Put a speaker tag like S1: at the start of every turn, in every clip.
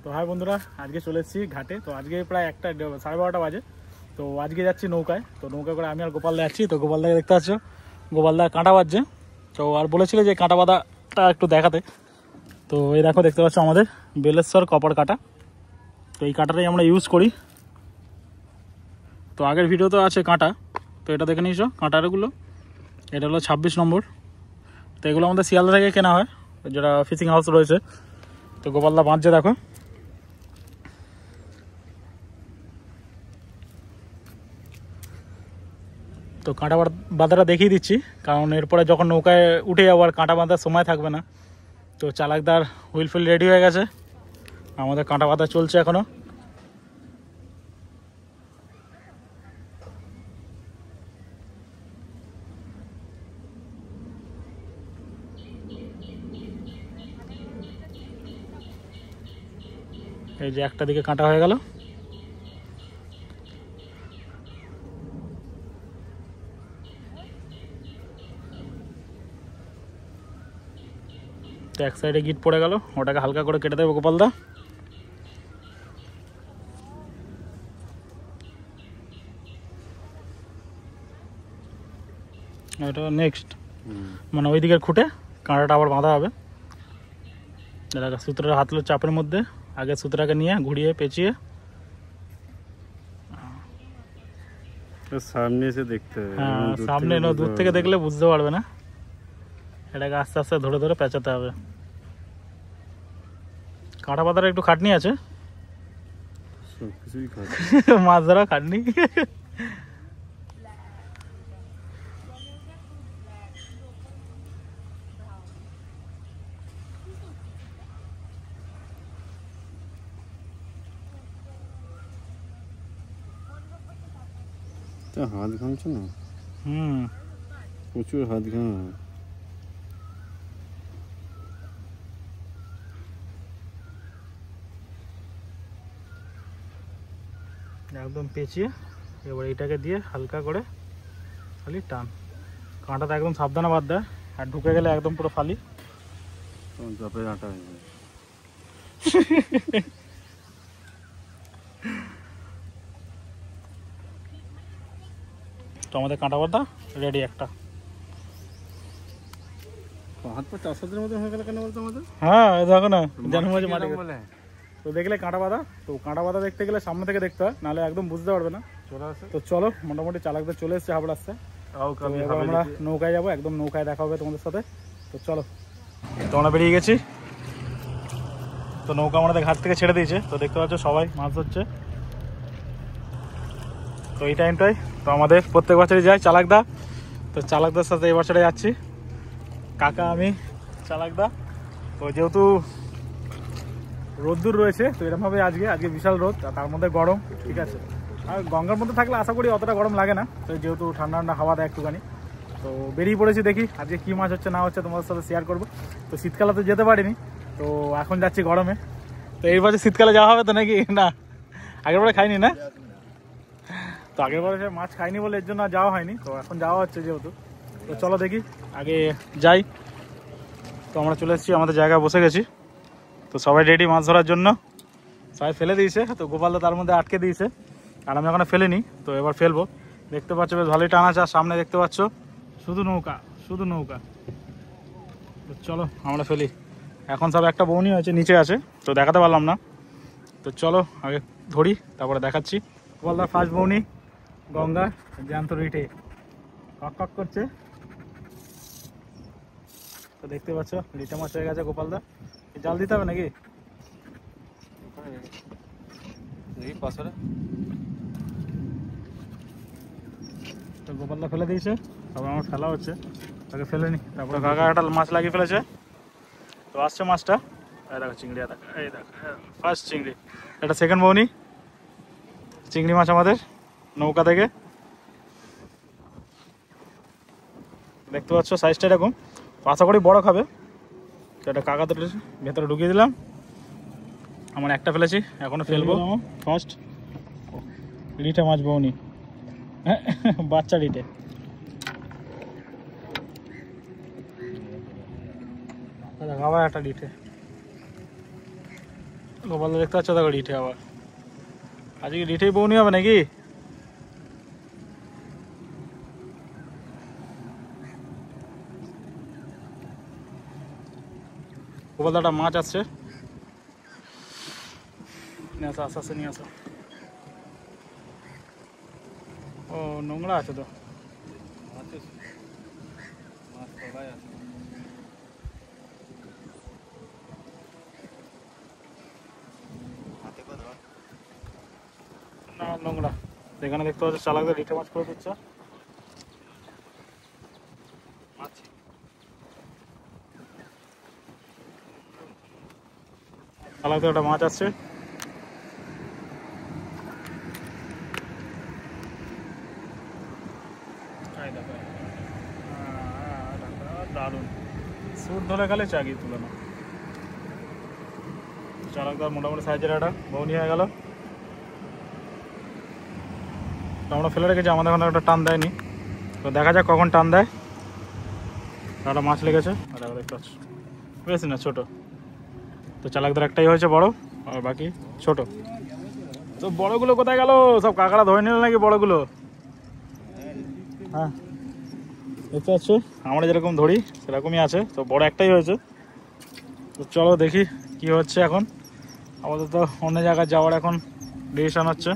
S1: তো হাই বন্ধুরা, আজকে চলে এসেছি ঘাটে। তো আজকে প্রায় 1:30 বাজে। তো আজকে যাচ্ছি নৌকায়। তো নৌকা করে আমি আর গোপালদা যাচ্ছি। তো গোপালদাকে দেখতে পাচ্ছ, গোপালদা কাঁটা বাজছে। তো আর বলেছিল যে কাঁটা বাঁধাটা একটু দেখাতে। তো এই দেখো, দেখতে পাচ্ছ আমাদের বেলেশ্বর কপার কাঁটা। তো এই কাঁটাটাই আমরা ইউজ করি। তো আগের ভিডিওতে আছে কাঁটা, তো এটা দেখে নিয়েছো কাঁটাগুলো। এটা হলো 26 নম্বর। তো এগুলো আমাদের শিয়ালদা থেকে কেনা হয়, যেটা ফিশিং হাউস রয়েছে। তো গোপালদা বাঁধছে দেখো। তো কাঁটা বাঁধাটা দেখিয়ে দিচ্ছি, কারণ এরপরে যখন নৌকায় উঠে যাবো আর কাঁটা বাঁধার সময় থাকবে না। তো চালাকদার হুইল ফুল রেডি হয়ে গেছে, আমাদের কাঁটা বাঁধা চলছে এখনো। এই যে একটা দিকে কাঁটা হয়ে গেল। তো এক সাইডে গিট পড়ে গেল, ওটাকে হালকা করে কেটে দেবো গোপালদা। এটা নেক্সট মানে ওই দিকের খুঁটে কাঁটাটা আবার বাঁধা হবে। দেখা সূত্রের হাতলের চাপের মধ্যে আগে সূত্রটাকে নিয়ে ঘুরিয়ে পেঁচিয়ে
S2: সামনে এসে দেখতে হবে।
S1: হ্যাঁ, সামনে দূর থেকে দেখলে বুঝতে পারবে না। এটাকে আস্তে আস্তে ধরে ধরে পেঁচাতে হবে। কাঁটা পাতার একটু খাটনি আছে, মাছ ধরা খাটনি।
S2: হাত ঘামছে না? প্রচুর হাত ঘাম।
S1: একদম পেঁচিয়ে এবার এটাকে দিয়ে হালকা করে খালি টান। কাঁটাটা একদম সাবধানে বাদ দেয়, আর ঢুকে গেলে একদম পুরো ফালি।
S2: চাপের আটা হয়ে যায়।
S1: তো আমাদের কাঁটা বাঁধা রেডি একটা।
S2: হাত পা চাষাদের মতো হয়ে গেল কেন বলতো আমাদের?
S1: হ্যাঁ দেখো না, জানো মাঝে মাটি বলে। তো দেখলে কাঁটা বাঁধা, তো কাঁটা বাঁধা দেখতে গেলে সামনে থেকে দেখতে হয়, নাহলে একদম বুঝতে পারবে না। তো চলো, মোটামুটি চালাকদের চলে এসছে হাবড় আসছে। এবার আমরা নৌকায় যাবো, একদম নৌকায় দেখা হবে তোমাদের সাথে। তো চলো, তো আমরা বেরিয়ে গেছি। তো নৌকা আমাদের ঘাট থেকে ছেড়ে দিয়েছে। তো দেখতে পাচ্ছ সবাই মাছ ধরছে। তো এই টাইমটাই তো আমাদের প্রত্যেক বছরই যায় চালাকদা। তো চালাকদার সাথে এই বছরে যাচ্ছি, কাকা আমি চালাকদা। তো যেহেতু রোদ্দুর রয়েছে, তো এরকমভাবে আজকে বিশাল রোদ, তার মধ্যে গরম। ঠিক আছে, আর গঙ্গার মধ্যে থাকলে আশা করি অতটা গরম লাগে না। তো যেহেতু ঠান্ডা ঠান্ডা হাওয়া দেয় একটুখানি, তো বেরিয়ে পড়েছি। দেখি আজকে কী মাছ হচ্ছে না হচ্ছে তোমাদের সাথে শেয়ার করবো। তো শীতকালে তো যেতে পারিনি, তো এখন যাচ্ছি গরমে। তো এই বছর শীতকালে যাওয়া হবে তো নাকি? না, আগের বারে খাইনি না। তো আগের বারে সে মাছ খাইনি বলে এর জন্য আর যাওয়া হয়নি। তো এখন যাওয়া হচ্ছে যেহেতু। তো চলো দেখি আগে যাই। তো আমরা চলে এসেছি, আমাদের জায়গায় বসে গেছি। তো সবাই রেডি মাছ ধরার জন্য। সবাই ফেলে দিয়েছে, তো গোপালদা তার মধ্যে আটকে দিয়েছে, আর আমি এখনো ফেলিনি। তো এবার ফেলবো। দেখতে পাচ্ছ বেশ ভালোই টান আছে, আর সামনে দেখতে পাচ্ছ শুধু নৌকা, শুধু নৌকা। তো চলো আমরা ফেলি। এখন সব একটা বউনি হয়েছে, নিচে আছে, তো দেখাতে পারলাম না। তো চলো আগে ধরি, তারপরে দেখাচ্ছি। গোপালদার ফার্স্ট বউনি গঙ্গা, জ্যান্ত রিটে কক কক করছে। তো দেখতে পাচ্ছ রিটে মাছ হয়ে গেছে গোপালদা। জাল দিতে হবে নাকি? তো গোপালদা ফেলে দিয়েছে, তারপর আমার ফেলা হচ্ছে, তাকে ফেলে নি। তারপরে কাকা একটা মাছ লাগিয়ে ফেলেছে। তো আসছে মাছটা, এই দেখো চিংড়ি, এই দেখো ফার্স্ট চিংড়ি। এটা সেকেন্ড বউনি চিংড়ি মাছ আমাদের নৌকা থেকে। দেখতে পাচ্ছ সাইজটা এরকম, আশা করি বড় খাবে। তো এটা কাকাদের ভেতরে ঢুকিয়ে দিলাম। আমার একটা ফেলেছি, এখনো ফেলবো। ফার্স্ট রিটে মাছ বউনি, বাচ্চা রিটে। আবার একটা রিটে। গোপালদা দেখতে পাচ্ছ দেখো রিঠে আবার আজকে রিঠেই বউনি হবে নাকি? গোপালদাটা মাছ আসছে, নিয়ে আসো আস্তে আস্তে নিয়ে আসো। ও নোংরা আছে তো, না নোংরা। এখানে দেখতে পাচ্ছ চালাকদের রিঠে মাছ করে দিচ্ছে। চালাকদের একটা মাছ আসছে, দারুণ সুট ধরে গেলে চাগি তুলে না। চালাকদার মোটামুটি সাইজের একটা বউনি হয়ে গেল। আমরা ফেলে রেখেছি, আমাদের এখন একটা টান দেয়নি, তো দেখা যাক কখন টান দেয়। একটা মাছ লেগেছে, দেখতে পাচ্ছ বেশি না ছোটো। তো চালাকদার একটাই হয়েছে বড়, আর বাকি ছোট। তো বড়গুলো কোথায় গেল? সব কাকারা ধরে নিল নাকি বড়গুলো? হ্যাঁ দেখতে পাচ্ছ আমরা যেরকম ধরি সেরকমই আছে, তো বড় একটাই হয়েছে। তো চলো দেখি কি হচ্ছে এখন। আপাতত অন্য জায়গায় যাওয়ার এখন ডিসিশন হচ্ছে।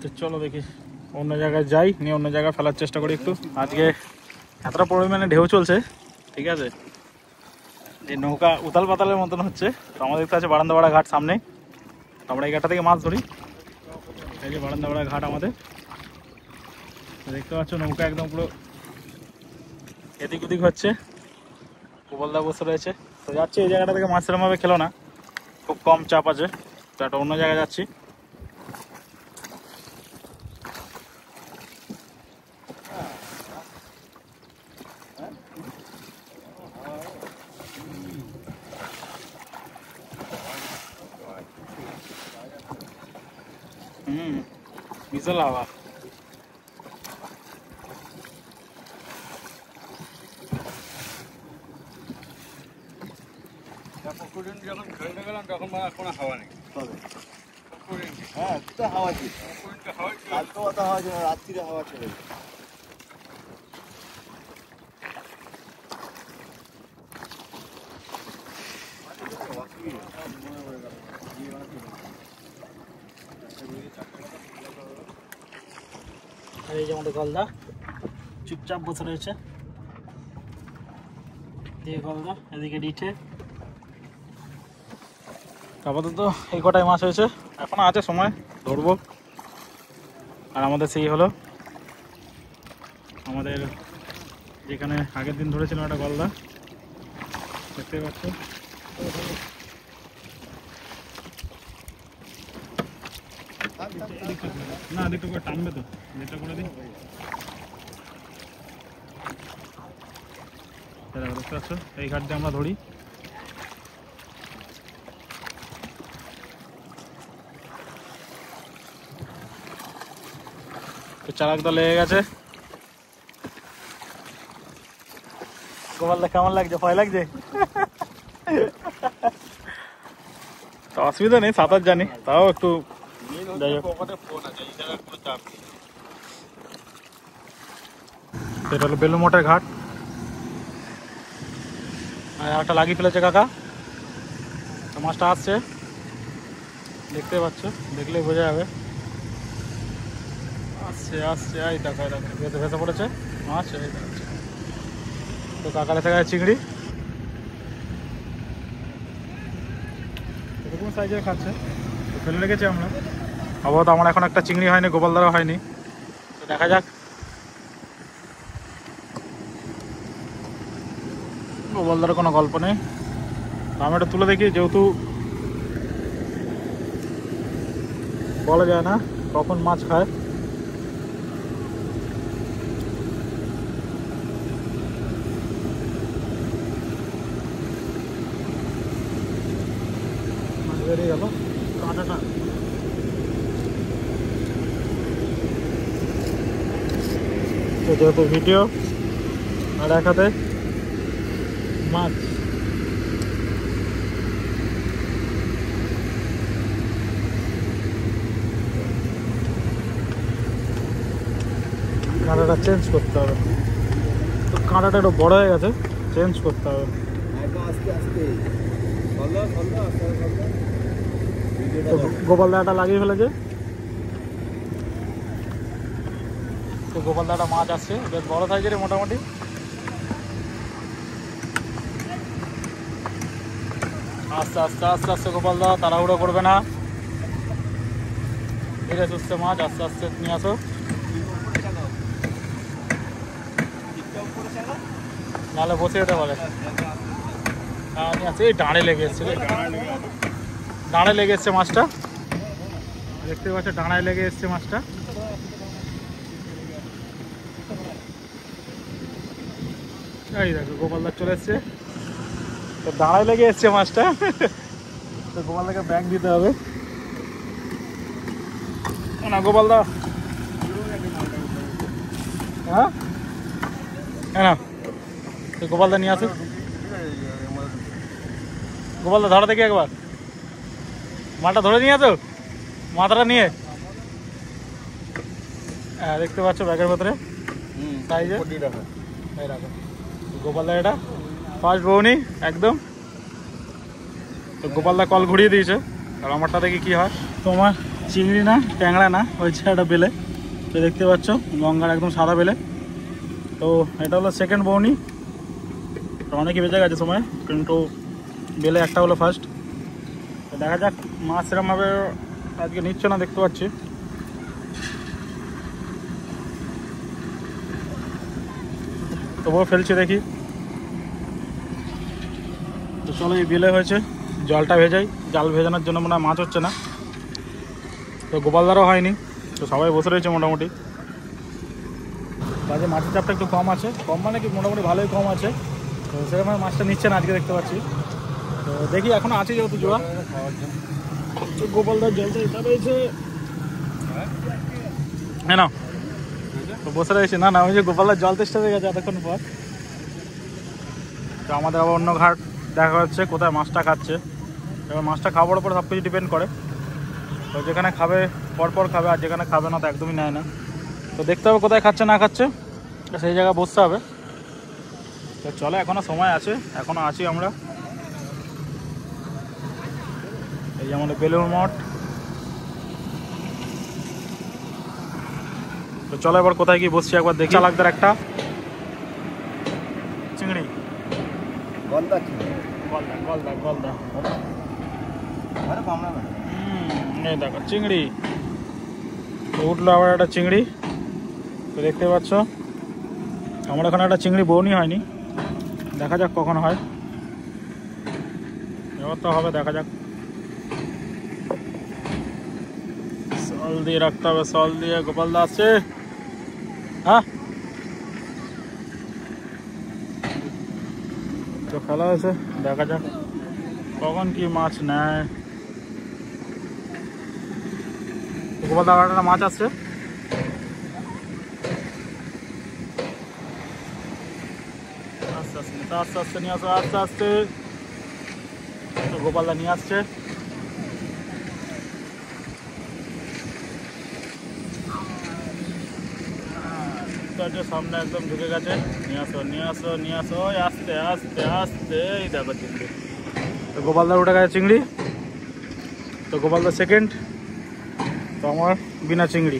S1: তো চলো দেখি অন্য জায়গায় যাই, নিয়ে অন্য জায়গায় ফেলার চেষ্টা করি একটু। আজকে এতটা পরিমাণে ঢেউ চলছে, ঠিক আছে, যে নৌকা উতাল পাতালের মতন হচ্ছে। তো আমাদের দেখতে আছে বারান্দাপাড়া ঘাট সামনে, তো আমরা এই ঘাটটা থেকে মাছ ধরি। এই যে বারান্দাপাড়া ঘাট আমাদের, দেখতে পাচ্ছ নৌকা একদম পুরো এদিক ওদিক হচ্ছে। গোপালদা বসে রয়েছে। তো যাচ্ছি এই জায়গাটা থেকে মাছ সেরকমভাবে খেলো না, খুব কম চাপ আছে, তো একটা অন্য জায়গায় যাচ্ছি। বিশাল হাওয়া।
S2: যখন খেলতে গেলাম তখন কোনো হাওয়া নেই।
S3: হ্যাঁ তো হাওয়া ছিল, কালকেও অত হাওয়া ছিল, রাত্রিরে হাওয়া ছিল।
S1: এই যে আমাদের গলদা চুপচাপ বসে রয়েছে, দিয়ে গলদা এদিকে ডিঠে। আপাতত এই কটাই মাছ হয়েছে, এখনো আছে সময়, ধরবো। আর আমাদের সেই হলো আমাদের যেখানে আগের দিন ধরেছিলাম একটা গলদা, দেখতে পাচ্ছ। না দেখতে করে টানবে তো, যেটা করে দিই। দেখতে পাচ্ছ এই ঘাট দিয়ে আমরা ধরি। চালাকদা লেগে গেছে। গোপালদা কেমন লাগছে? ভয় লাগছে? তো অসুবিধা নেই, সাঁতার জানি, তাও একটু যাই হোক। এটা হলো বেলুমঠের ঘাট, আর একটা লাগিয়ে ফেলেছে কাকা। তো মাছটা আসছে, দেখতে পাচ্ছ, দেখলেই বোঝা যাবে। আসছে আসছে, এই দেখো ভেসে ভেসে পড়েছে মাছ। এই দেখাচ্ছে তো কাকার এসে গেছে চিংড়ি, এরকম সাইজের খাচ্ছে। তো ফেলে রেখেছি আমরা। আপাতত আমার এখন একটা চিংড়ি হয়নি, গোপালদারও হয়নি, তো দেখা যাক। গোপালদার কোনো গল্প নেই। আমি এটা তুলে দেখি, যেহেতু বলা যায় না কখন মাছ খায়। বেরিয়ে গেল কাঁটাটা। তো যেহেতু ভিডিও আর এক হাতে মাছ। কাঁটাটা চেঞ্জ করতে হবে, তো কাঁটাটা একটু বড় হয়ে গেছে, চেঞ্জ করতে হবে।
S3: একদম আস্তে আস্তে
S1: তো গোপাল দাটা লাগিয়ে ফেলেছে, তো গোপাল দাটা মাছ আসছে বেশ বড় সাইজের মোটামুটি। আস্তে আস্তে আস্তে আস্তে গোপাল দা, তাড়াহুড়ো করবে না, ধীরে সুস্থে মাছ আস্তে আস্তে নিয়ে আসো। নাহলে বসে যেতে পারে। হ্যাঁ নিয়ে আসছে, এই ডাঁড়ে লেগে এসছে, ডাঁড়ে লেগে এসছে মাছটা, দেখতে পাচ্ছ ডাঁড়ায় লেগে এসছে মাছটা। এই দেখো গোপালদার চলে এসছে, তো দাঁড়ায় লেগে এসছে মাছটা, তো গোপালদাকে ব্যাগ দিতে হবে না গোপালদা। হ্যাঁ না, তো গোপালদা নিয়ে আসো, গোপালদা ধরা দেখি একবার, মালটা ধরে নিয়ে আসো মাথাটা নিয়ে। হ্যাঁ দেখতে পাচ্ছ ব্যাগের ভেতরে সাইজে, এই রাখো গোপালদা, এটা ফার্স্ট বউনি একদম। তো গোপালদা কল ঘুরিয়ে দিয়েছে, আর আমারটা দেখি কি হয়। তোমার চিংড়ি না ট্যাংরা না, হয়েছে একটা বেলে, তো দেখতে পাচ্ছ গঙ্গার একদম সাদা বেলে। তো এটা হলো সেকেন্ড বউনি, তো অনেকই বেঁচে গেছে সময়, কিন্তু বেলে একটা হলো ফার্স্ট। তো দেখা যাক, মাছ সেরকমভাবে আজকে নিচ্ছে না দেখতে পাচ্ছি। তবুও ফেলছি দেখি। তো চলো, এই বেলে হয়েছে, জলটা ভেজাই, জাল ভেজানোর জন্য মনে হয় মাছ হচ্ছে না। তো গোপালদারও হয়নি, তো সবাই বসে রয়েছে মোটামুটি। আজকে মাছের চাপটা একটু কম আছে, কম মানে কি মোটামুটি ভালোই কম আছে, তো সেরকম মাছটা নিচ্ছে না আজকে দেখতে পাচ্ছি। তো দেখি এখনো আছে যেহেতু জোয়া, তো গোপালদার জলটা এটা রয়েছে, হ্যাঁ না তো বসে রয়েছে। না না, ওই যে গোপালদার জল তেষ্টা হয়ে গেছে এতক্ষণ পর। তো আমাদের আবার অন্য ঘাট দেখা যাচ্ছে কোথায় মাছটা খাচ্ছে। এবার মাছটা খাওয়ার উপর সব কিছু ডিপেন্ড করে, তো যেখানে খাবে পরপর খাবে, আর যেখানে খাবে না তো একদমই নেয় না। তো দেখতে হবে কোথায় খাচ্ছে না খাচ্ছে, সেই জায়গায় বসতে হবে। তো চলো, এখনও সময় আছে, এখনও আছি আমরা। এই যে আমাদের বেলুড় মঠ। তো চলো এবার কোথায় গিয়ে বসছি একবার দেখি। চালাকদার একটা চিংড়ি,
S3: গলদা
S1: গলদা গলদা গলদা,
S3: পামড়া না,
S1: এই দেখো চিংড়ি। তো উঠলো আবার একটা চিংড়ি, তো দেখতে পাচ্ছ আমার এখানে একটা চিংড়ি বউনি হয়নি, দেখা যাক কখন হয়। এবার তো হবে, দেখা যাক। সল দিয়ে রাখতে হবে, সল দিয়ে। গোপালদা আছে, হ্যাঁ তো ফেলা হয়েছে, দেখা যাক কখন কি মাছ নেয়। গোপালদা আবার একটা মাছ আসছে, আস্তে আস্তে আস্তে আস্তে নিয়ে আসো, আস্তে আস্তে। তো গোপালদা নিয়ে আসছে, সামনে একদম ঢুকে গেছে। নিয়ে আসো নিয়ে আসো নিয়ে আসো, আস্তে আস্তে আস্তে। এই দেখো চিংড়ি, তো গোপালদার উঠে গেছে চিংড়ি। তো গোপালদা সেকেন্ড, তো আমার বিনা চিংড়ি।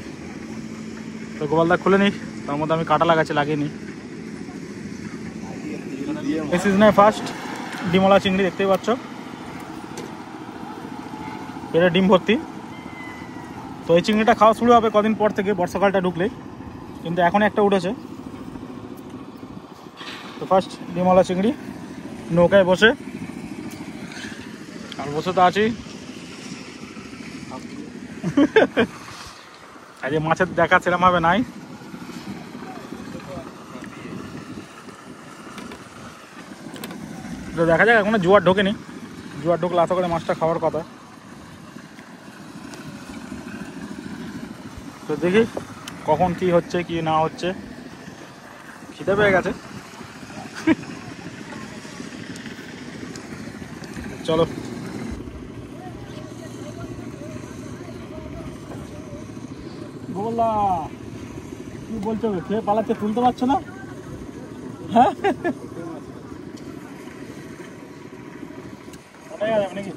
S1: তো গোপালদা খুলে নি, তার মধ্যে আমি কাটা লাগাচ্ছি, লাগিয়ে নি। এই সিজনে ফার্স্ট ডিমওয়ালা চিংড়ি, দেখতেই পাচ্ছ এটা ডিম ভর্তি। তো এই চিংড়িটা খাওয়া শুরু হবে কদিন পর থেকে, বর্ষাকালটা ঢুকলে, কিন্তু এখন একটা উঠেছে। তো ফার্স্ট ডিমওয়ালা চিংড়ি, নৌকায় বসে, আর বসে তো আছি। আজ মাছের দেখা সেরকম ভাবে নাই। তো দেখা যাক, এখনো জোয়ার ঢোকেনি, জোয়ার ঢুকলে আশা করে মাছটা খাওয়ার কথা। তো দেখি কখন কি হচ্ছে কি না হচ্ছে। খিদে পেয়ে গেছে, চলো গোপালদা কি বলছো, খেয়ে পালাচ্ছে, তুলতে পারছো না? হ্যাঁ ওটাই আছে নাকি?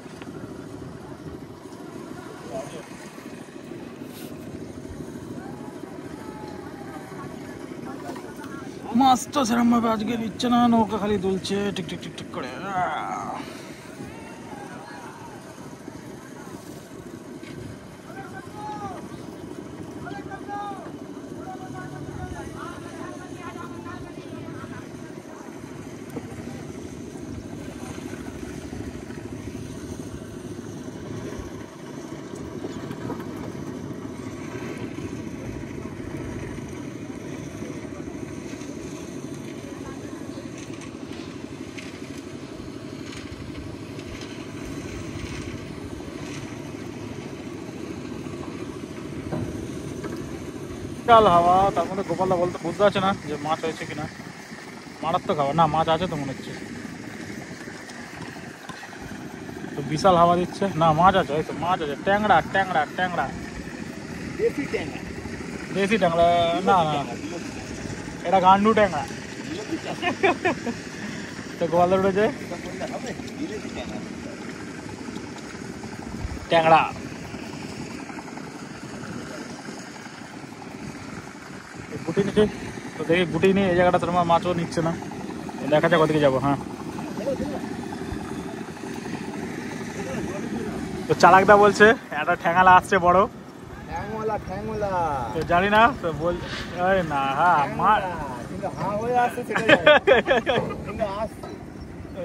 S1: মাছটা সেরকম ভাবে আজকে নিচ্ছে না, নৌকা খালি দুলছে টিক টিক টিক টিক করে। বিশাল হাওয়া, তার মধ্যে গোপালদা বলতে বুঝতে পারছে না যে মাছ হয়েছে কিনা। মারাত্মক হাওয়া, না মাছ আছে তো মনে হচ্ছে। তো বিশাল হাওয়া দিচ্ছে, না মাছ আছে, এই তো মাছ আছে, ট্যাংরা ট্যাংরা ট্যাংরা,
S3: দেশি ট্যাংরা।
S1: দেশি ট্যাংরা না, না এটা গান্ডু ট্যাংরা। তো গোপালদা উঠেছে ট্যাংরা। গুটি নিচ্ছে তো, দেখি গুটি নিয়ে এই জায়গাটা তোমার মাছও নিচ্ছে না, দেখা যাক ওদিকে যাবো। হ্যাঁ তো চালাকদা বলছে একটা ঠ্যাঙালা আসছে বড়,
S3: ঠ্যাংওয়ালা ঠ্যাংওয়ালা।
S1: তো জানি না তো বল না। হ্যাঁ মাছ
S3: কিন্তু হ্যাঁ হয়ে আসছে সেটা কিন্তু আসছে।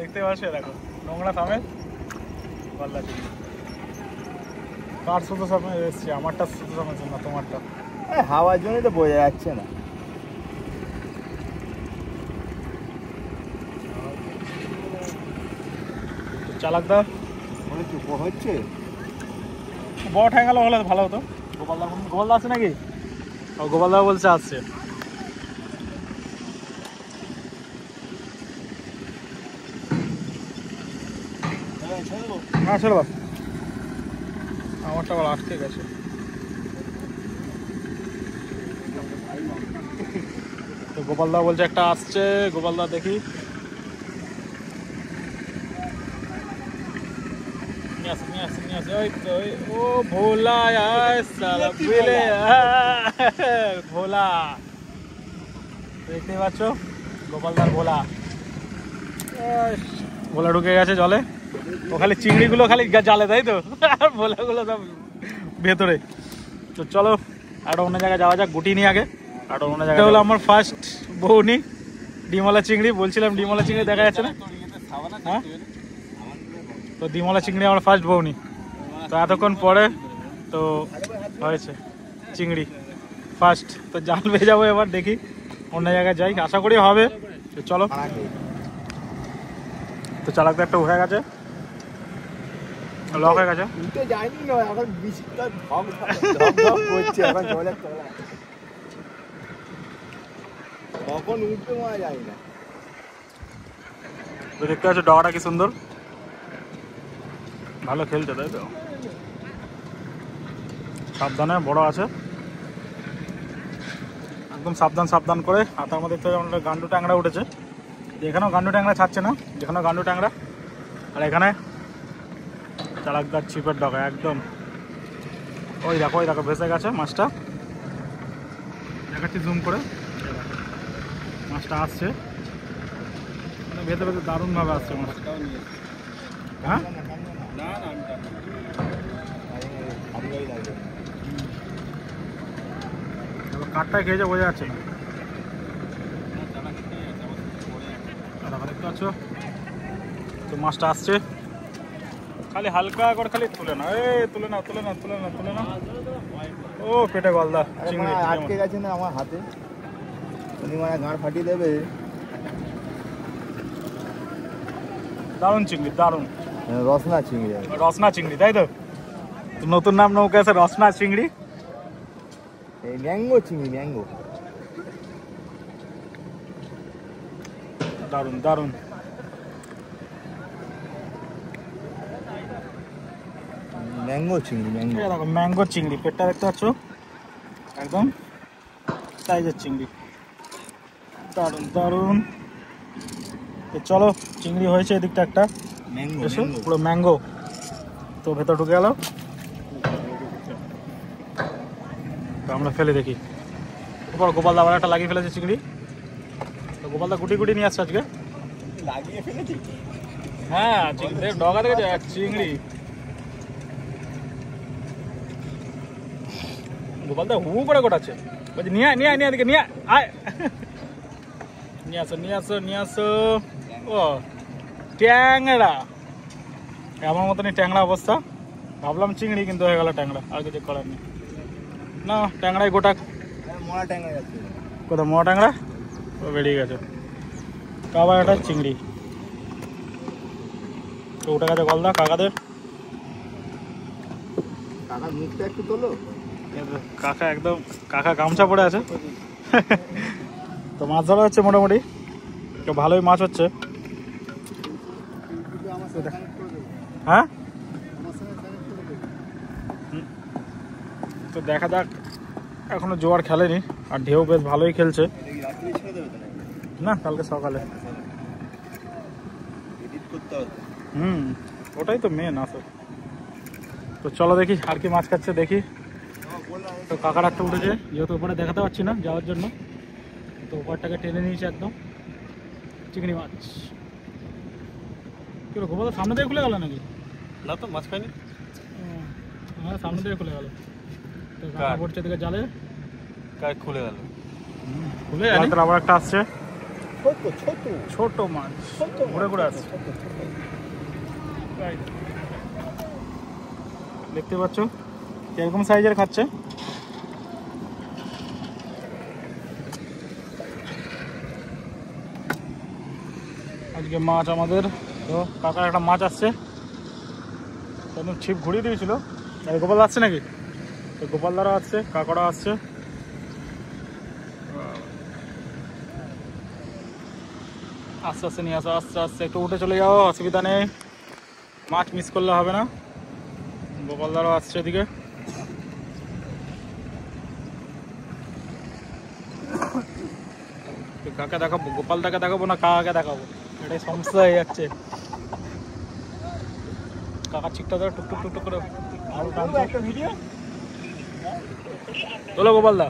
S1: দেখতে পাচ্ছি, দেখো নোংরা থামে পাল্লা চিংড়ি। কার শুধু সামনে এসছে, আমারটা শুধু সামনে না তোমারটা।
S3: হাওয়ার জন্যই তো বোঝা যাচ্ছে না।
S1: চালাকদা
S3: মনে চুপ হচ্ছে।
S1: বড় ঠ্যাঙ্গালো হলে ভালো হতো। গোপালদা আছে নাকি? ও গোপালদা বলছে আসছে। হ্যাঁ ছেড়ে দাও, আমারটা আবার আটকে গেছে। তো গোপালদা বলছে একটা আসছে, গোপালদা দেখি ও ভোলা ভোলা, দেখতে পাচ্ছ গোপালদার ভোলা। ভোলা ঢুকে গেছে জলে, ও খালি চিংড়িগুলো খালি জালে, তাই তো, আর ভোলাগুলো সব ভেতরে। তো চলো একটা অন্য জায়গায় যাওয়া যাক, গুটি নিয়ে আগে। আর অন্য জায়গায় হলো আমার ফার্স্ট বউনি ডিমলা চিংড়ি, বলছিলাম ডিমলা চিংড়ি দেখা যাচ্ছে না। হ্যাঁ তো ডিমলা চিংড়ি আমার ফার্স্ট বউনি, তো এতক্ষণ পরে তো হয়েছে চিংড়ি ফার্স্ট। তো জাল বেয়ে যাবো এবার, দেখি অন্য জায়গায় যাই, আশা করি হবে। তো চলো, তো চালাকটা একটা উঠে গেছে, লক হয়ে গেছে।
S3: উঠে যায়নি না, এখন বৃষ্টিটা ঢক ঢক করছে, এখন জলের তলায়। কখন উঠতে পারা যায় না।
S1: তো দেখতে পাচ্ছ ডগাটা কি সুন্দর, ভালো খেলছে, তাই তো। সাবধানে, বড় আছে একদম, সাবধান সাবধান করে। আর তার মধ্যে দেখতে পাচ্ছি গান্ডু ট্যাংরা উঠেছে, এখানেও গান্ডু ট্যাংরা ছাড়ছে না, যেখানেও গান্ডু ট্যাংরা। আর এখানে চালাকদার ছিপের ডগা একদম, ওই দেখো ভেসে গেছে মাছটা, দেখাচ্ছি জুম করে। মাছটা আসছে ভেতরে ভেতরে, দারুণ ভাবে আসছে মাছটা। হ্যাঁ কাঠটা খেয়েছে বোঝা যাচ্ছে না। দেখতে পাচ্ছ তো মাছটা আসছে, খালি হালকা করে খালি তুলে না, তুলে না তুলে না তুলে না তুলে না। ও পেটে গলদা চিংড়ি
S3: আটকে গেছে না আমার হাতে, উনি মানে গাঁড় ফাটিয়ে দেবে।
S1: দারুণ চিংড়ি, দারুণ
S3: রসনা চিংড়ি।
S1: রসনা চিংড়ি, তাই তো, নতুন নাম নৌকা আছে রসনা চিংড়ি।
S3: এই ম্যাঙ্গো চিংড়ি, ম্যাঙ্গো।
S1: দারুণ দারুণ।
S3: ম্যাঙ্গো চিংড়ি, ম্যাঙ্গো।
S1: দেখো ম্যাঙ্গো চিংড়ি, পেটটা দেখতে পাচ্ছ একদম সাইজের চিংড়ি, দারুণ দারুণ। চলো চিংড়ি হয়েছে এদিকটা একটা,
S3: ম্যাঙ্গো,
S1: এসো পুরো ম্যাঙ্গো। তো ভেতর ঢুকে গেল, তো আমরা ফেলে দেখি। এরপর গোপালদা আবার একটা লাগিয়ে ফেলেছে চিংড়ি। তো গোপালদা গুটি গুটি নিয়ে আসছে আজকে।
S3: লাগিয়ে ফেলেছি।
S1: হ্যাঁ চিংড়ি ডগা দেখেছো, এক চিংড়ি। গোপালদা হু করে গোটাচ্ছে, বলছি নিয়ে নিয়ে নিয়ে এদিকে নিয়ে আয়, নিয়ে আসো নিয়ে আসো নিয়ে আসো। ও ট্যাংরা, আমার মতনই ট্যাংরা অবস্থা। ভাবলাম চিংড়ি, কিন্তু হয়ে গেল ট্যাংরা, আর কিছু করার নেই। না ট্যাংরাই গোটা।
S3: মোড়া ট্যাংরা যাচ্ছে।
S1: কোথাও মোয়া ট্যাংরা ও বেরিয়ে গেছে। তো আবার একটা চিংড়ি, তো উঠে গেছে গলদা কাকাদের।
S3: কাকার মুখটা একটু তোলো।
S1: কাকা একদম, কাকা গামছা পরে আছে। তো মাছ ধরা হচ্ছে মোটামুটি, তো ভালোই মাছ হচ্ছে। হ্যাঁ তো দেখা যাক, এখনো জোয়ার খেলেনি, আর ঢেউ বেশ ভালোই খেলছে।
S3: রাত্রি ছেড়ে দেবে তো
S1: না কালকে সকালে।
S3: এডিট করতে হবে।
S1: ওটাই তো মেন আসল। তো চলো দেখি আর কি মাছ খাচ্ছে দেখি। তো কাকার একটা উঠেছে, যেহেতু ওপরে দেখাতে পাচ্ছি না যাওয়ার জন্য, তো ওপরটাকে টেনে নিয়েছে একদম। চিংড়ি মাছ কি গোপাল সামনে থেকে খুলে গেল নাকি?
S2: না তো মাছ খাইনি।
S1: হ্যাঁ সামনে থেকে খুলে গেল। তো কাকা পড়ছে দিকে জালে,
S2: কাজ খুলে গেল।
S1: খুলে আবার একটা আসছে,
S3: ছোট ছোট
S1: ছোট মাছ ঘুরে ঘুরে আসছে। দেখতে পাচ্ছ কিরকম সাইজের খাচ্ছে। আজকে মাছ আমাদের, তো কাকার একটা মাছ আসছে, একদম ছিপ ঘুরিয়ে দিয়েছিল। গোপাল আসছে নাকি? তো গোপালদারও আসছে, কাকারও আসছে। আস্তে আস্তে নিয়ে আসো, আস্তে আস্তে একটু উঠে চলে যাও, অসুবিধা নেই, মাছ মিস করলে হবে না। গোপালদারও আসছে এদিকে। কাকে দেখাবো, গোপালদাকে দেখাবো না কাকাকে দেখাবো, এটাই সমস্যা হয়ে যাচ্ছে। কাকা ঠিকটা ধরে টুকটুক টুকটুক করে একটা ভিডিও তোলো। গোপালদা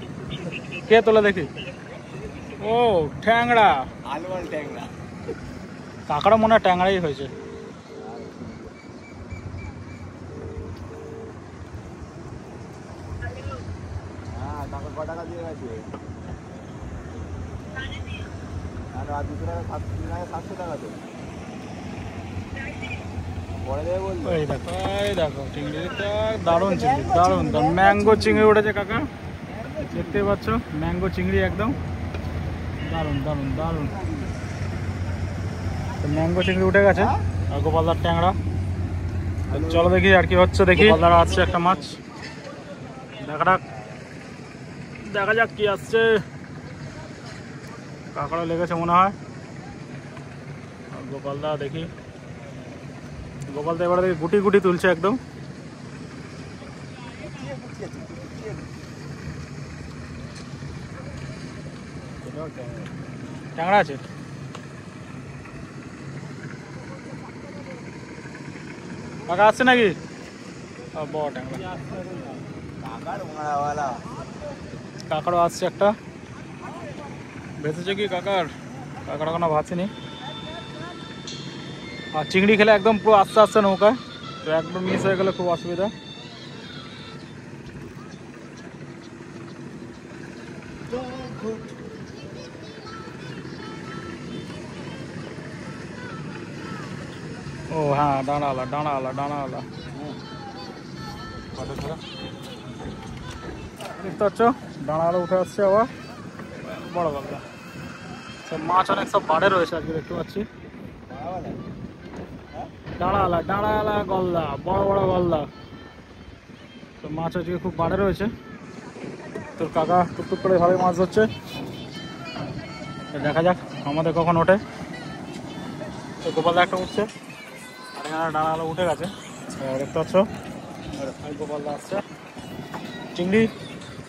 S1: কে তোলে দেখি? ও ট্যাংরা,
S3: আলওয়াল ট্যাংরা।
S1: কাকারও মনে হয় ট্যাংরাই হয়েছে।
S3: হ্যাঁ কাকা ক টাকা দিয়ে গেছে? আর 200 টাকা, 700 টাকা তো পরে দেবে বললো।
S1: এই দেখো এই দেখো চিংড়িটা, দারুণ চিংড়ি, দারুণ দারুণ ম্যাঙ্গো চিংড়ি উঠেছে কাকা, দেখতে পাচ্ছ ম্যাঙ্গো চিংড়ি একদম দারুণ দারুণ দারুণ। ম্যাঙ্গো চিংড়ি উঠে গেছে, আর গোপালদার ট্যাংরা। চলো দেখি আর কি হচ্ছে দেখি। গোপালদার আসছে একটা মাছ, দেখা যাক কি আসছে। কাঁকড়া লেগেছে মনে হয়। গোপালদা দেখি, গোপালদা এবারে দেখি গুটি গুটি তুলছে একদম। ট্যাংরা আছে, কাকা আসছে নাকি? বড় ট্যাংরা, কাকারও আসছে একটা। বেঁচেছে কি কাকার? কাকার কোনো ভাবছিনি। আর চিংড়ি খেলে একদম পুরো আস্তে আস্তে নৌকা, তো একদম মিস হয়ে গেলে খুব অসুবিধা। ও হ্যাঁ ডানাওয়ালা ডানাওয়ালা ডানাওয়ালা দেখতে পাচ্ছ, ডানাওয়ালা উঠে আসছে আবার বড় গলদা। সব মাছ অনেক সব বাড়ে রয়েছে আজকে দেখতে পাচ্ছি। ডানাওয়ালা ডানাওয়ালা গলদা, বড় বড় গলদা। তো মাছ আজকে খুব বাড়ে রয়েছে। তোর কাকা টুকটুক করে ভালোই মাছ ধরছে, দেখা যাক আমাদের কখন ওঠে। তো গোপালদা একটা উঠছে, আর এখানে ডানা আলো উঠে গেছে দেখতে পাচ্ছ। গোপালদা আসছে, চিংড়ি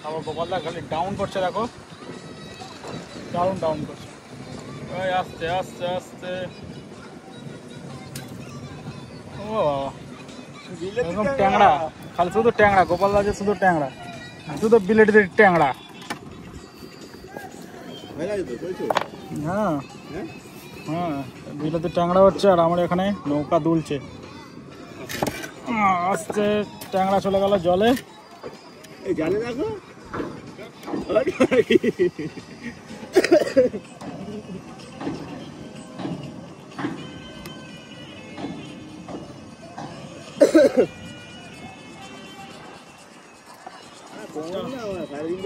S1: আবার গোপালদা খালি ডাউন করছে, দেখো ডাউন করছে। ওই আস্তে আস্তে আস্তে, ও বাবা একদম ট্যাংরা, খালি শুধু ট্যাংরা। গোপালদা যে শুধু ট্যাংরা, শুধু বিলেটের ট্যাংরা। হ্যাঁ হ্যাঁ, বিলেতের ট্যাংরা হচ্ছে, আর আমার এখানে নৌকা দুলছে। আস্তে ট্যাংরা চলে গেল জলে।
S3: জানে দেখো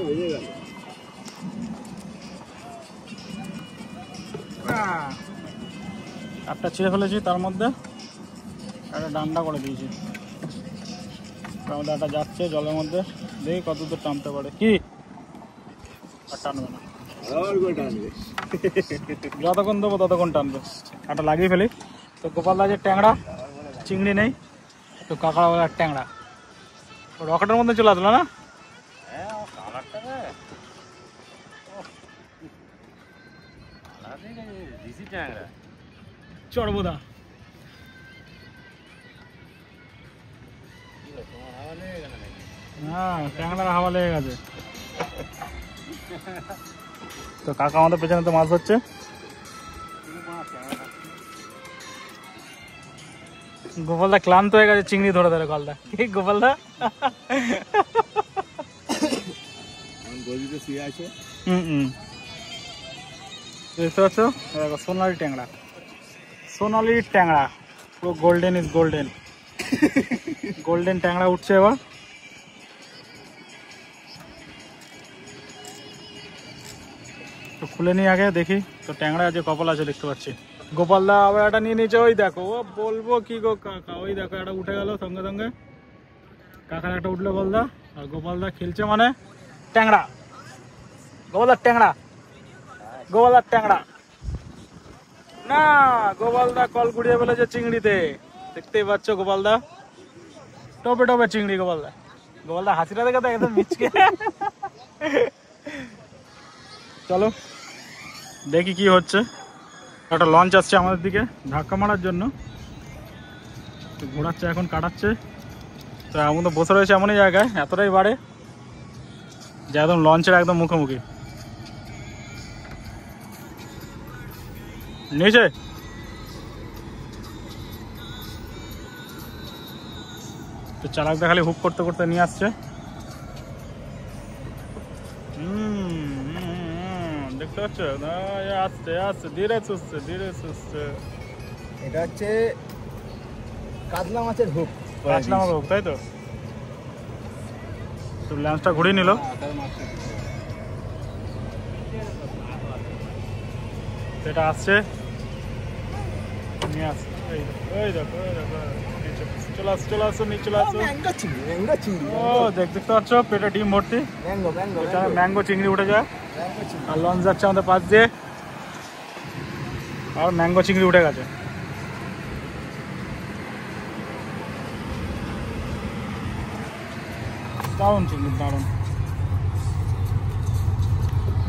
S3: বেজে গেল।
S1: একটা ছিঁড়ে ফেলেছি, তার মধ্যে একটা ডান্ডা করে দিয়েছি। তার মধ্যে একটা যাচ্ছে জলের মধ্যে, দেখি কত দূর টানতে পারে। কি আর টানবে না, যতক্ষণ দেবো ততক্ষণ টানবে। একটা লাগিয়ে ফেলি। তো গোপালদা যে ট্যাংরা, চিংড়ি নেই, তো কাঁকড়া ট্যাংরা রকেটের মধ্যে চলে আসলো না। চড়বোদা হ্যাঁ, ট্যাংরার হাওয়া লেগে গেছে। তো কাকা আমাদের পেছনে তো মাছ ধরছে। গোপালদা ক্লান্ত হয়ে গেছে চিংড়ি ধরে ধরে। গলদা কি গোপালদা দেখতে পাচ্ছ, সোনালি ট্যাংরা, সোনালি ট্যাংরা, পুরো গোল্ডেন ইজ গোল্ডেন। গোল্ডেন ট্যাংরা উঠছে এবার। তো খুলে নিই আগে, দেখি। তো ট্যাংরা যে কপাল আছে দেখতে পাচ্ছি। গোপালদা আবার একটা নিয়ে নিয়েছে, ওই দেখো। ও বলবো কি গো কাকা, ওই দেখো একটা উঠে গেল সঙ্গে সঙ্গে। কাকার একটা উঠলো গোপালদা, আর গোপালদা খেলছে মানে ট্যাংরা। গোপালদার ট্যাংরা, গোপালদার ট্যাংরা না, গোপালদা কল গুড়িয়ে ফেলেছে চিংড়িতে। দেখতেই পাচ্ছ গোপালদা টপে টপে চিংড়ি। গোপালদা হাসিটা দেখে তো একদম মিচকে। চলো দেখি কি হচ্ছে। একটা লঞ্চ আসছে আমাদের দিকে ধাক্কা মারার জন্য, ঘোরাচ্ছে এখন, কাটাচ্ছে। তো এমন তো বসে রয়েছে এমনই জায়গায়, এতটাই বাড়ে যে একদম লঞ্চের একদম মুখোমুখি। নিচে তো চালাকটা খালি হুক করতে করতে নিয়ে আসছে। দেখতে পাচ্ছ, আস্তে আস্তে ধীরে সুস্থে ধীরে সুস্থে।
S3: এটা হচ্ছে কাতলা মাছের হুক।
S1: কাতলা মাছের হুক, তাই তো। তো ল্যান্সটা ঘুরিয়ে নিল। এটা আসছে, নিয়ে আসছে। ওই দেখো চলে আসো, চলে আসো, নিচে চলে আসো। ও দেখতে পাচ্ছ পেটে ডিম ভর্তি ম্যাঙ্গো চিংড়ি উঠে যায়। আর লঞ্চ যাচ্ছে আমাদের পাশ দিয়ে, আর ম্যাঙ্গো চিংড়ি উঠে গেছে। দারুণ চিংড়ি, দারুণ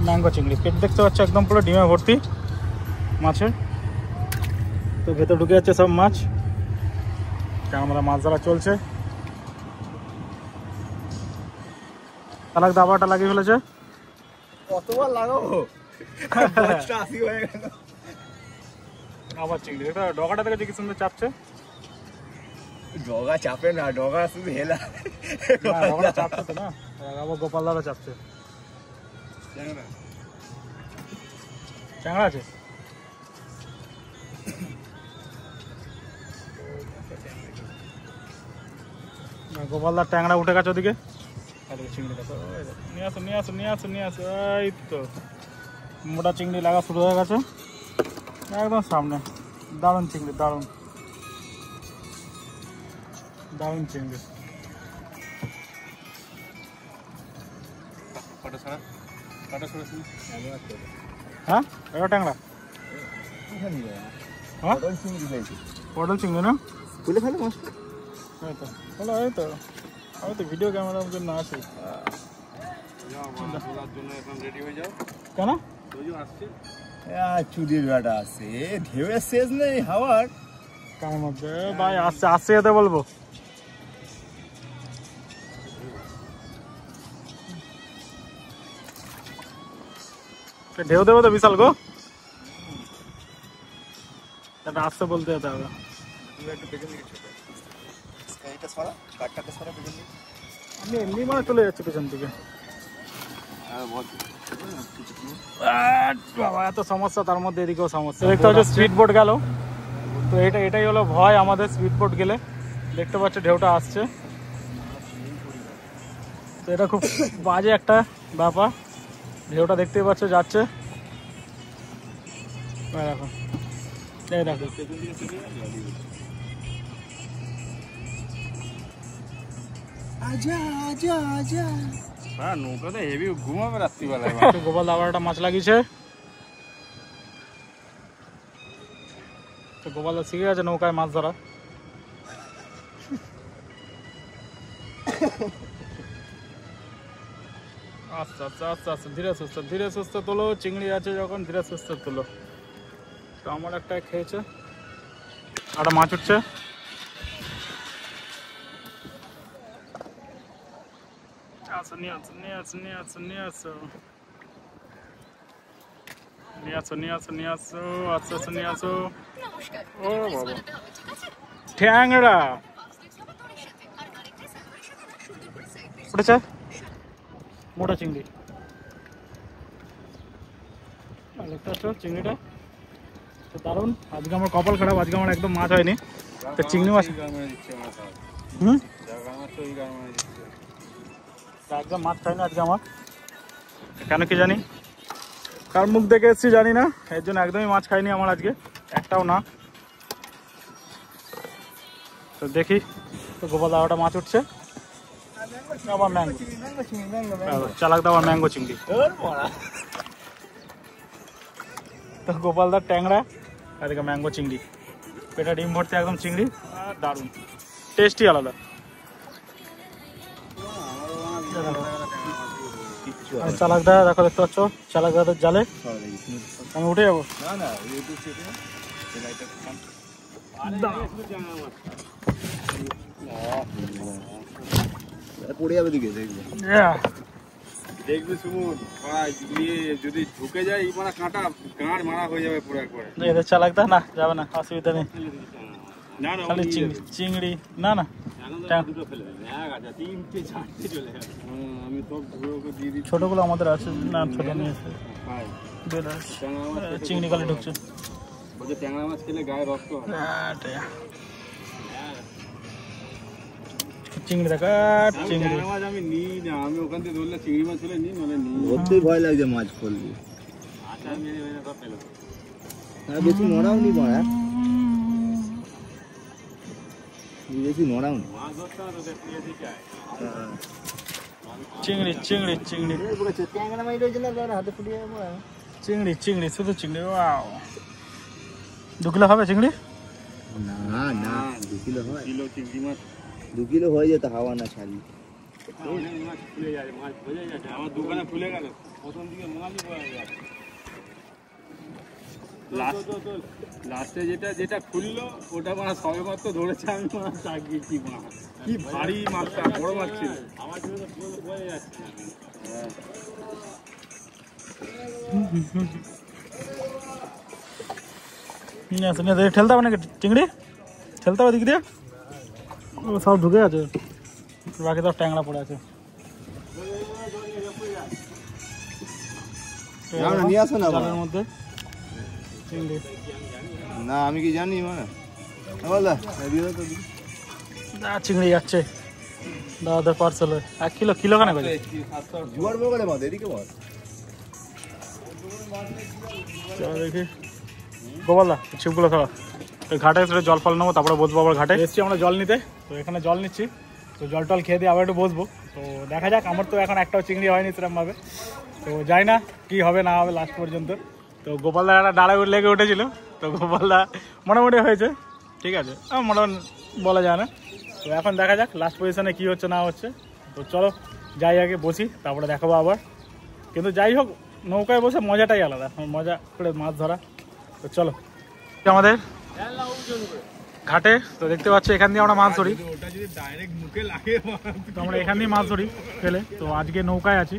S1: ম্যাঙ্গো চিংড়ি। পেট দেখতে পাচ্ছ একদম পুরো ডিমে ভর্তি মাছের। তো ভেতর ঢুকে যাচ্ছে সব মাছ। আমরা মাছ ধরা চলছে। তালাক দাবাটা লাগিয়ে ফেলেছে।
S3: কতবার লাগাবো,
S1: আবার চিংড়ি দেখো, ডগাটা দেখেছি কি সুন্দর চাপছে।
S3: ডগা চাপে না, ডগা শুধু হেলা।
S1: ডগাটা চাপছে তো না, আবার গোপালদাটা চাপছে। ট্যাংরা আছে, গোপালদার ট্যাংরা উঠে গেছে ওদিকে। চিংড়ি দেখো, নিয়ে আসো নিয়ে আসো নিয়ে আসো নিয়ে আসো। এই তো মোটা চিংড়ি লাগা শুরু হয়ে গেছে একদম সামনে। দারুণ চিংড়ি, দারুণ দারুণ চিংড়ি। হ্যাঁ এটা ট্যাংরা হ্যাঁ
S3: পটল চিংড়ি হয়েছে।
S1: পটল চিংড়ি না
S3: তুলে ফেলে মাছটা।
S1: এই তো হলো, এই তো আমি তো ভিডিও ক্যামেরার জন্য আছি।
S2: জন্য এখন রেডি হয়ে যাও।
S1: কেন
S2: আসছে
S3: চুদির বেটা আছে, ঢেউয়ের শেষ নেই হাওয়ার।
S1: কার মধ্যে ভাই আসছে, আসছে যেতে বলবো। ঢেউ দেবো তো বিশাল গো, এটা আসছে বলতে যেতে হবে।
S3: একটু পেছন দিকে ছোট এইটা সরা, কাটটাকে সরা পেছন দিকে।
S1: আমি এমনি মানে চলে যাচ্ছি পেছন থেকে। বাবা এত সমস্যা, তার মধ্যে এদিকেও সমস্যা। দেখতে পাচ্ছ স্পিড বোট গেল, তো এটাই হলো ভয় আমাদের। স্পিড বোট গেলে দেখতে পাচ্ছ ঢেউটা আসছে, তো এটা খুব বাজে একটা ব্যাপার। ঢেউটা দেখতেই পাচ্ছ যাচ্ছে, দেখো এই দেখো।
S3: আজা আজা আজা।
S2: হ্যাঁ নৌকাতে হেভি ঘুমাবে রাত্রিবেলায়।
S1: গোপাল আবার একটা মাছ লাগিয়েছে, তো গোপাল শিখে গেছে নৌকায় মাছ ধরা। আস্তে আস্তে আস্তে আস্তে ধীরে সুস্থ তোলো। চিংড়ি আছে যখন ধীরে সুস্থ তোলো। তো আমার একটা খেয়েছে, একটা মাছ উঠছে। আসো নিয়ে আসো নিয়ে আসো নিয়ে আসো নিয়ে আসো নিয়ে আসো নিয়ে আসো নিয়ে আসো আস্তে আস্তে নিয়ে আসো। ও বাবা ট্যাংরা উঠেছে, মোটা চিংড়ি। দেখতে পাচ্ছ চিংড়িটা তো দারুণ। আজকে আমার কপাল খারাপ, আজকে আমার একদম মাছ হয়নি, তো চিংড়ি মাছ। একদম মাছ খাই না আজকে আমার, কেন কি জানি, কার মুখ দেখে এসেছি জানি না, এর জন্য একদমই মাছ খাইনি আমার আজকে, একটাও না। তো দেখি, তো গোপাল দাওয়াটা মাছ উঠছে, আবার ম্যাঙ্গো চালাক দাও, আবার ম্যাঙ্গো চিংড়ি। তো গোপালদার ট্যাংরা আর এদিকে ম্যাঙ্গো চিংড়ি, পেটা ডিম ভর্তি একদম চিংড়ি, আর দারুণ টেস্টি আলাদা। চালাকদা দেখো, দেখতে পাচ্ছ চালাকদাদের জালে আমি উঠে যাবো।
S3: পড়ে যাবে দিকে দেখবে,
S2: দেখবি সুমন যদি ঝুঁকে যায় মানে কাঁটা গাঁড় মারা হয়ে যাবে পুরো একবারে।
S1: এদের চালাকদা না যাবে না, অসুবিধা নেই।
S2: না না
S1: খালি চিংড়ি না না
S2: আমি তো দিয়ে দিচ্ছি।
S1: ছোটগুলো আমাদের আছে না, ছোট নিয়েছে চিংড়ি খালি ঢুকছে।
S2: বলছে ট্যাংরা মাছ খেলে গায়ে রক্ত হয়।
S1: চিংড়ি দেখা চিংড়ি
S2: ট্যাংরা মাছ আমি নিই না, আমি ওখান থেকে ধরলে চিংড়ি মাছ হলে নিই, নাহলে নিই।
S3: ধরতেই ভয় লাগছে মাছ পড়লে।
S2: আচ্ছা আমি ফেলে
S3: বেশি নড়াও নি মারা, বেশি নড়াও নি।
S2: মাছ ধরতে হবে তো পেঁয়াজি চাই।
S1: চিংড়ি চিংড়ি চিংড়ি
S3: ট্যাংরা মাছ রয়েছে না, হাতে ফুটিয়ে
S1: চিংড়ি চিংড়ি শুধু চিংড়ি। ওয়াও 2 কিলো হবে চিংড়ি?
S3: না না 2 কিলো হয়,
S2: কিলো চিংড়ি মাছ
S3: 2 কিলো হয়ে যেত হাওয়া না ছাড়ি।
S2: অনেক মাছ ফুলে যায়, মাছ ভেজে যাচ্ছে। আমার দোকানে ফুলে গেল, প্রথম দিকে মাছই পাওয়া যায়, লাস্টে যেটা খুললো ওটা মাছ সবে মাত্র ধরেছে। আমি মাছ তাকিয়েছি, মাছ কি ভারী মাছটা, বড় মাছ ছিল। আমার ছিল তো বোঝা যাচ্ছে
S1: না। ঠেলতে হবে নাকি চিংড়ি? ঠেলতে হবে দিক দিয়ে, সব ঢুকে আছে, বাকি তো ট্যাংরা পড়ে আছে।
S3: নিয়ে আসো না
S1: জালের মধ্যে চিংড়ি।
S3: না আমি কি জানি মানে বলা
S1: চিংড়ি যাচ্ছে দাদাদের পার্সেল 1 কিলো, কিলো খানে করে
S3: জুয়ার বগলে মাছ এদিকে মাছ।
S1: দেখি গোপালদা ছিপগুলো খাওয়া, ওই ঘাটে এসে জল ফল নেবো, তারপরে বসবো আবার ঘাটে। এসছি আমরা জল নিতে, তো এখানে জল নিচ্ছি, তো জল টল খেয়ে দিয়ে আবার একটু বসবো। তো দেখা যাক, আমার তো এখন একটাও চিংড়ি হয়নি সেরকমভাবে, তো যাই না কি হবে না হবে লাস্ট পর্যন্ত। তো গোপালদা একটা ডালে লেগে উঠেছিল, তো গোপালদা মোটামুটি হয়েছে, ঠিক আছে, মোটামুটি বলা যায় না। তো এখন দেখা যাক লাস্ট পজিশনে কী হচ্ছে না হচ্ছে। তো চলো যাই আগে বসি, তারপরে দেখাবো আবার। কিন্তু যাই হোক নৌকায় বসে মজাটাই আলাদা, মজা করে মাছ ধরা। তো চলো আমাদের ঘাটে, তো দেখতে পাচ্ছি এখান দিয়ে আমরা মাছ ধরি,
S2: ওটা যদি ডাইরেক্ট মুখে লাগে
S1: তো আমরা এখান দিয়ে মাছ ধরি ফেলে। তো আজকে নৌকায় আছি,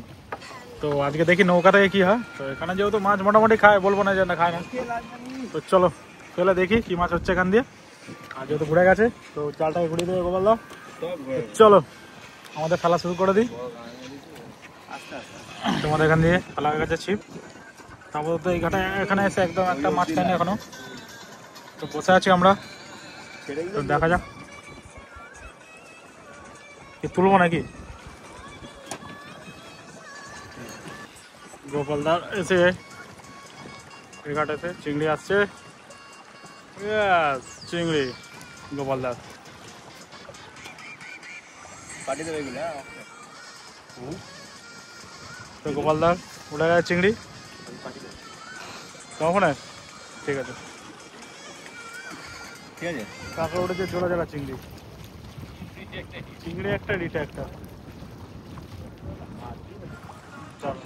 S1: তো আজকে দেখি নৌকা থেকে কী হয়। তো এখানে যেহেতু মাছ মোটামুটি খায়, বলবো না যে না খায় না। তো চলো ফেলে দেখি কী মাছ হচ্ছে এখান দিয়ে। আর যেহেতু ঘুরে গেছে তো জালটাকে ঘুরিয়ে দেবে গোপাল দাও। চলো আমাদের ফেলা শুরু করে দিই। তোমাদের এখান দিয়ে ফেলা হয়ে গেছে ছিপ। তারপর তো এই ঘাটে এখানে এসে একদম একটা মাছ খাইনি এখনো, তো বসে আছি আমরা। তো দেখা যাক কি তুলবো নাকি। গোপালদার এসে এই ঘাটেতে চিংড়ি আসছে, চিংড়ি গোপালদার। তো গোপালদার উঠে গেছে চিংড়ি কখন, ঠিক আছে
S3: ঠিক আছে,
S1: কাঁকড়া উঠেছে জোড়া জোড়া চিংড়ি, চিংড়ি একটা রিটা একটা। চলো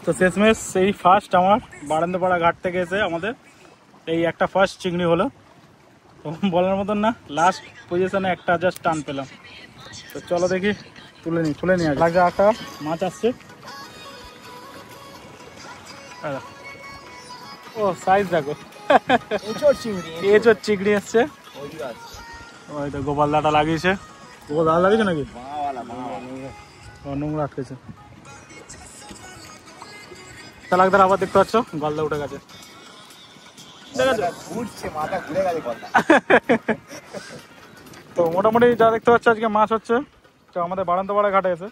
S1: তো শেষমেশ এই ফার্স্ট আমার বারান্দাপাড়া ঘাট থেকে এসে আমাদের এই একটা ফার্স্ট চিংড়ি হলো। তো বলার মতন না, লাস্ট পজিশনে একটা জাস্ট টান পেলাম। তো চলো দেখি তুলে নিই লাগছে। একটা মাছ আসছে, ও সাইজ দেখো, এঁচোর চিংড়ি এসছে। ওই তো গোপালদাটা লাগিয়েছে, গোপালদা লাগিয়েছে নাকি, নোংরা আটকেছে। চালাকদার আবার দেখতে পাচ্ছ গলদা উঠে গেছে, তো মোটামুটি যা দেখতে পাচ্ছ আজকে মাছ হচ্ছে। তো আমাদের বারান্দাপাড়া ঘাটে এসে,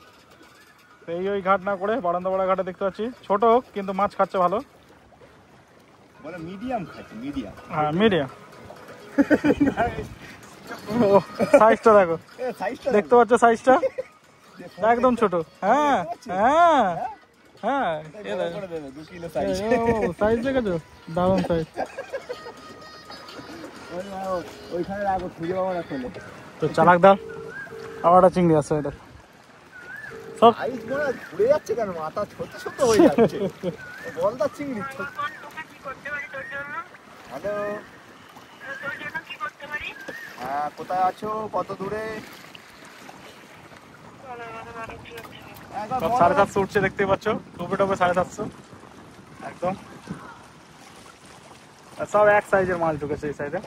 S1: তো এই ওই ঘাট না করে বারান্দাপাড়া ঘাটে দেখতে পাচ্ছি ছোট কিন্তু মাছ খাচ্ছে ভালো,
S3: মিডিয়াম খাচ্ছে, মিডিয়াম।
S1: হ্যাঁ মিডিয়াম। সাইজটা দেখো, দেখতে পাচ্ছ সাইজটা একদম ছোট। হ্যাঁ হ্যাঁ হ্যাঁ সাইজ দেখেছো, দারুণ সাইজ। তো চালাকদার আবার একটা চিংড়ি আছে, এটা সব
S3: ঘুরে যাচ্ছে কেন, মাথা ছোট ছোট হয়ে যাচ্ছে বলদা চিংড়ি। হ্যালো, হ্যাঁ কোথায় আছো, কত দূরে?
S1: 750 উঠছে দেখতে পাচ্ছ, টপে টপে 750 একদম। সব এক সাইজের মাছ ঢুকেছে এই সাইডে।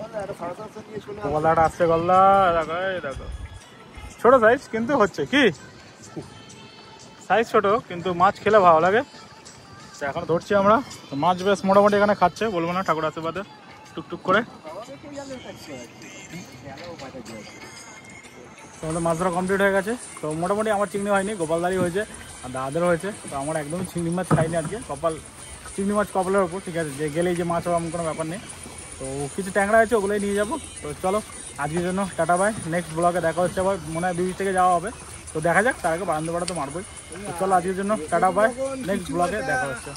S1: গলদাটা আসছে, গলদা দেখো, এই দেখো ছোট সাইজ কিন্তু হচ্ছে কি সাইজ ছোট, কিন্তু মাছ খেলে ভালো লাগে। এখন ধরছি আমরা, তো মাছ বেশ মোটামুটি এখানে খাচ্ছে, বলবো না, ঠাকুর আশীর্বাদে টুকটুক করে। তোমাদের মাছ ধরা কমপ্লিট হয়ে গেছে। তো মোটামুটি আমার চিংড়ি হয়নি, গোপালদারি হয়েছে আর দাদাদেরও হয়েছে। তো আমরা একদমই চিংড়ি মাছ খাইনি আজকে, চিংড়ি মাছ কপালের ওপর, ঠিক আছে, যে গেলেই যে মাছ হবে এমন কোনো ব্যাপার নেই। তো কিছু ট্যাংরা আছে, ওগুলোই নিয়ে যাবো। তো চলো আজকের জন্য টাটা বাই, নেক্সট ব্লগে দেখা হচ্ছে আবার, মনে হয় বিচ থেকে যাওয়া হবে। তো দেখা যাক, তার আগে বারান্দাপাড়া তো মারবই। তো চলো আজকের জন্য টাটা বাই, নেক্সট ব্লগে দেখা হচ্ছে।